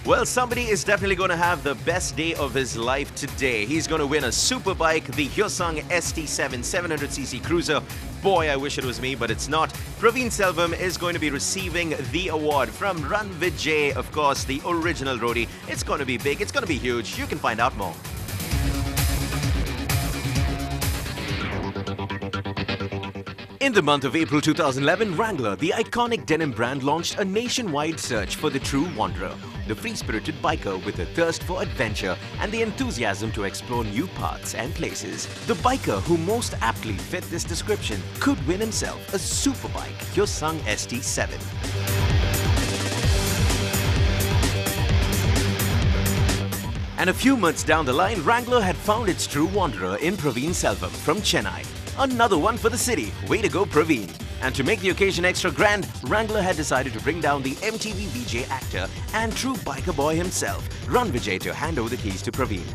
Well, somebody is definitely going to have the best day of his life today. He's going to win a superbike, the Hyosung ST7 700cc cruiser. Boy, I wish it was me, but it's not. Praveen Selvam is going to be receiving the award from Ranvijay, of course, the original roadie. It's going to be big, it's going to be huge. You can find out more. In the month of April 2011, Wrangler, the iconic denim brand, launched a nationwide search for the true wanderer, the free-spirited biker with a thirst for adventure and the enthusiasm to explore new paths and places. The biker who most aptly fit this description could win himself a superbike, Hyosung ST7. And a few months down the line, Wrangler had found its true wanderer in Praveen Selvam from Chennai. Another one for the city. Way to go, Praveen. And to make the occasion extra grand, Wrangler had decided to bring down the MTV VJ actor and true biker boy himself, Ranvijay, to hand over the keys to Praveen.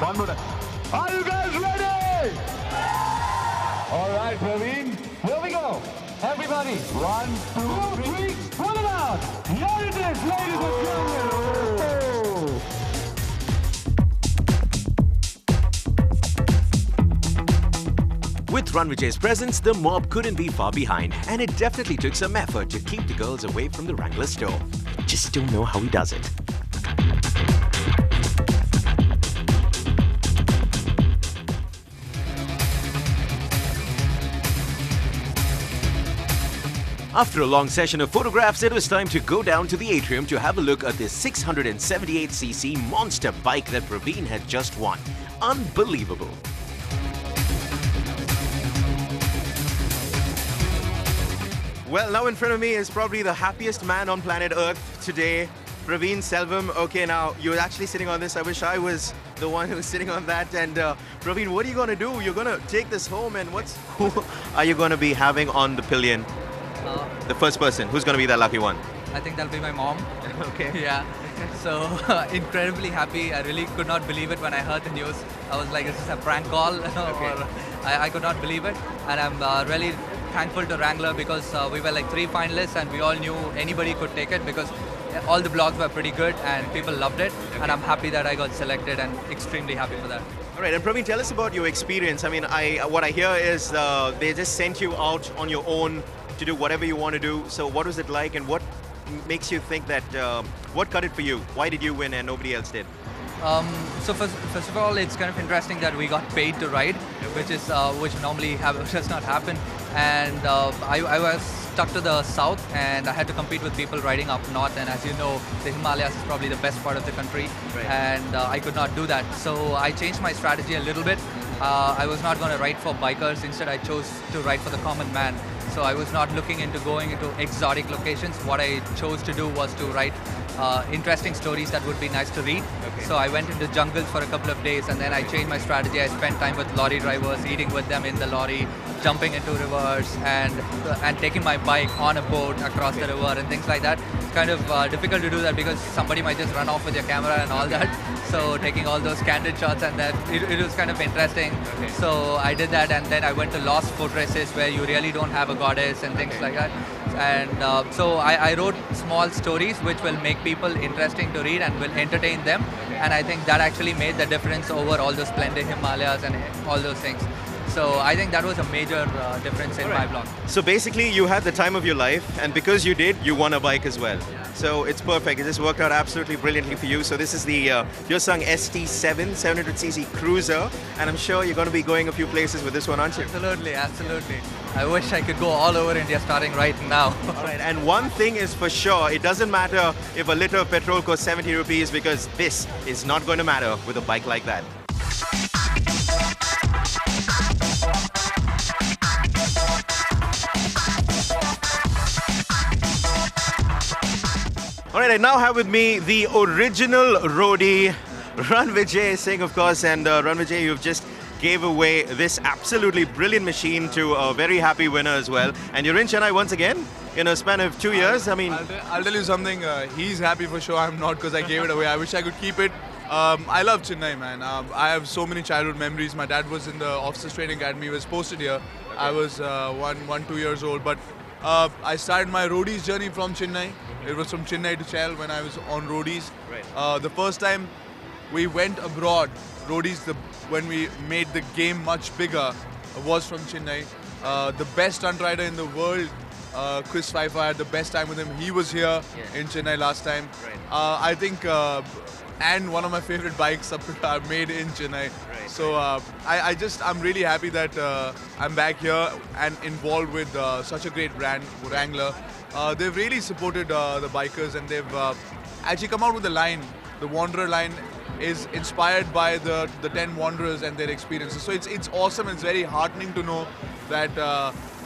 One more. Are you guys ready? All right, Praveen. Here we go. Everybody, 1, 2, 3, pull it out. Here it is, ladies and gentlemen. With Ranvijay's presence, the mob couldn't be far behind, and it definitely took some effort to keep the girls away from the Wrangler store. Just don't know how he does it. After a long session of photographs, it was time to go down to the atrium to have a look at the 678cc monster bike that Praveen had just won. Unbelievable. Well, now in front of me is probably the happiest man on planet Earth today, Praveen Selvam. Okay, now you're actually sitting on this. I wish I was the one who was sitting on that. And Praveen, what are you going to do? You're going to take this home, and who are you going to be having on the pillion? The first person. Who's going to be that lucky one? I think that'll be my mom. Okay. Yeah. So incredibly happy. I really could not believe it when I heard the news. I was like, is this a prank call? Or I could not believe it. And I'm really thankful to Wrangler because we were like 3 finalists and we all knew anybody could take it because all the blogs were pretty good and people loved it. And I'm happy that I got selected and extremely happy for that. All right, and Praveen, tell us about your experience. I mean, what I hear is they just sent you out on your own to do whatever you want to do. So what was it like, and what makes you think that, what cut it for you? Why did you win and nobody else did? So first of all, it's kind of interesting that we got paid to ride, which normally does not happen. And I was stuck to the south, and I had to compete with people riding up north. And as you know, the Himalayas is probably the best part of the country, and I could not do that. So I changed my strategy a little bit. I was not going to ride for bikers. Instead, I chose to ride for the common man. So I was not looking into going into exotic locations. What I chose to do was to write interesting stories that would be nice to read. So I went into jungles for a couple of days, and then I changed my strategy. I spent time with lorry drivers, eating with them in the lorry, jumping into rivers, and taking my bike on a boat across the river and things like that. It's kind of difficult to do that because somebody might just run off with your camera and all that. So taking all those candid shots, and that it was kind of interesting. So I did that, and then I went to lost fortresses where you really don't have a goddess and things like that. And so I wrote small stories which will make people interesting to read and will entertain them. And I think that actually made the difference over all the splendid Himalayas and all those things. So I think that was a major difference in my blog. So basically you had the time of your life, and because you did, you won a bike as well. So it's perfect. It just worked out absolutely brilliantly for you. So this is the Hyosung ST7 700cc cruiser, and I'm sure you're going to be going a few places with this one, aren't you? Absolutely, absolutely. I wish I could go all over India starting right now. All right, and one thing is for sure, it doesn't matter if a liter of petrol costs 70 rupees, because this is not going to matter with a bike like that. All right, I now have with me the original roadie, Ranvijay Singh, of course. And Ranvijay, you've just gave away this absolutely brilliant machine to a very happy winner as well. And you're in Chennai once again in a span of 2 years. I mean, I'll tell you something. He's happy for sure. I'm not, because I gave it away. I wish I could keep it. I love Chennai, man. I have so many childhood memories. My dad was in the Officers Training Academy. He was posted here. I was 2 years old. But I started my roadies journey from Chennai. It was from Chennai to Chel when I was on roadies. The first time we went abroad, roadies, when we made the game much bigger, was from Chennai. The best stunt rider in the world, Chris Pfeiffer, had the best time with him. He was here in Chennai last time. I think, and one of my favorite bikes are made in Chennai. So I'm really happy that I'm back here and involved with such a great brand, Wrangler. They've really supported the bikers, and they've actually come out with a line. The Wanderer line is inspired by the 10 Wanderers and their experiences. So it's awesome. It's very heartening to know that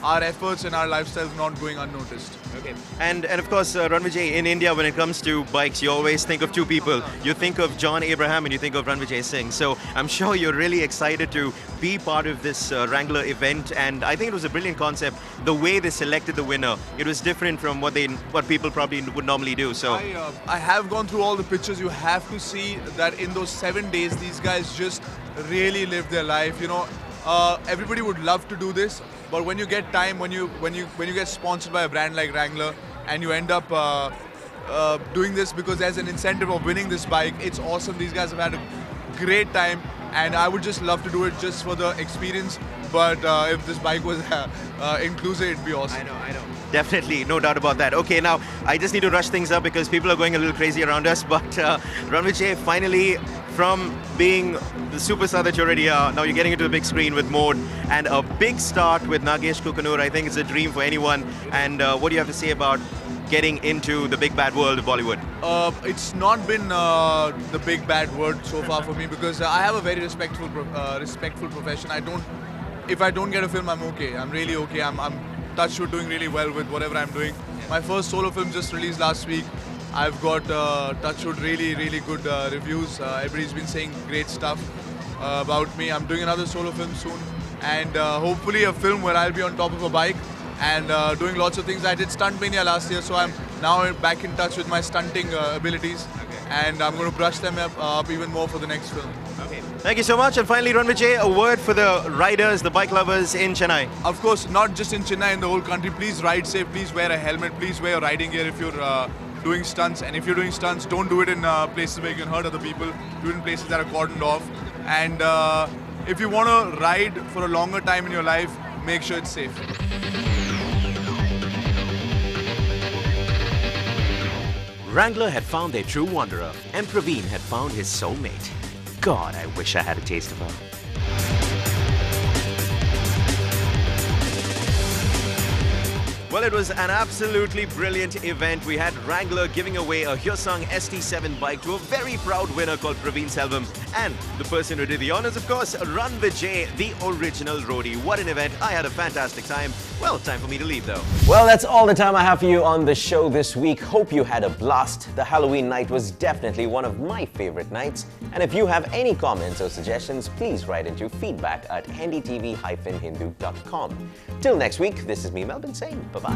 our efforts and our lifestyles not going unnoticed. Okay. And of course, Ranvijay, in India, when it comes to bikes, you always think of two people. You think of John Abraham and you think of Ranvijay Singh. So I'm sure you're really excited to be part of this Wrangler event. And I think it was a brilliant concept. The way they selected the winner, it was different from what people probably would normally do. So I have gone through all the pictures. You have to see that in those 7 days, these guys just really lived their life. You know, everybody would love to do this, but when you get time, when you get sponsored by a brand like Wrangler, and you end up doing this because there's an incentive of winning this bike, it's awesome. These guys have had a great time, and I would just love to do it just for the experience. But if this bike was inclusive, it'd be awesome. I know. Definitely, no doubt about that. Okay, now I just need to rush things up because people are going a little crazy around us. But Ranvijay, finally, from being the superstar that you already are, now you're getting into the big screen with Mode, and a big start with Nagesh Kukanur. I think it's a dream for anyone. And what do you have to say about getting into the big bad world of Bollywood? It's not been the big bad word so far for me, because I have a very respectful profession. If I don't get a film, I'm okay. I'm really okay. I'm touch wood doing really well with whatever I'm doing. My first solo film just released last week. I've got touch wood really good reviews. Everybody's been saying great stuff about me. I'm doing another solo film soon, and hopefully a film where I'll be on top of a bike and doing lots of things. I did Stunt Mania last year, so I'm now back in touch with my stunting abilities, and I'm going to brush them up even more for the next film. Okay. Thank you so much. And finally, Ranvijay, a word for the riders, the bike lovers in Chennai. Of course, not just in Chennai, in the whole country. Please ride safe. Please wear a helmet. Please wear your riding gear if you're doing stunts. And if you're doing stunts, don't do it in places where you can hurt other people. Do it in places that are cordoned off. And if you want to ride for a longer time in your life, make sure it's safe. Wrangler had found their true wanderer, and Praveen had found his soulmate. God, I wish I had a taste of her. Well, it was an absolutely brilliant event. We had Wrangler giving away a Hyosung ST7 bike to a very proud winner called Praveen Selvam. And the person who did the honors, of course, Ranvijay, the original roadie. What an event. I had a fantastic time. Well, time for me to leave though. Well, that's all the time I have for you on the show this week. Hope you had a blast. The Halloween night was definitely one of my favorite nights. And if you have any comments or suggestions, please write into feedback@ndtv-hindu.com. Till next week, this is me, Melvin, saying bye-bye.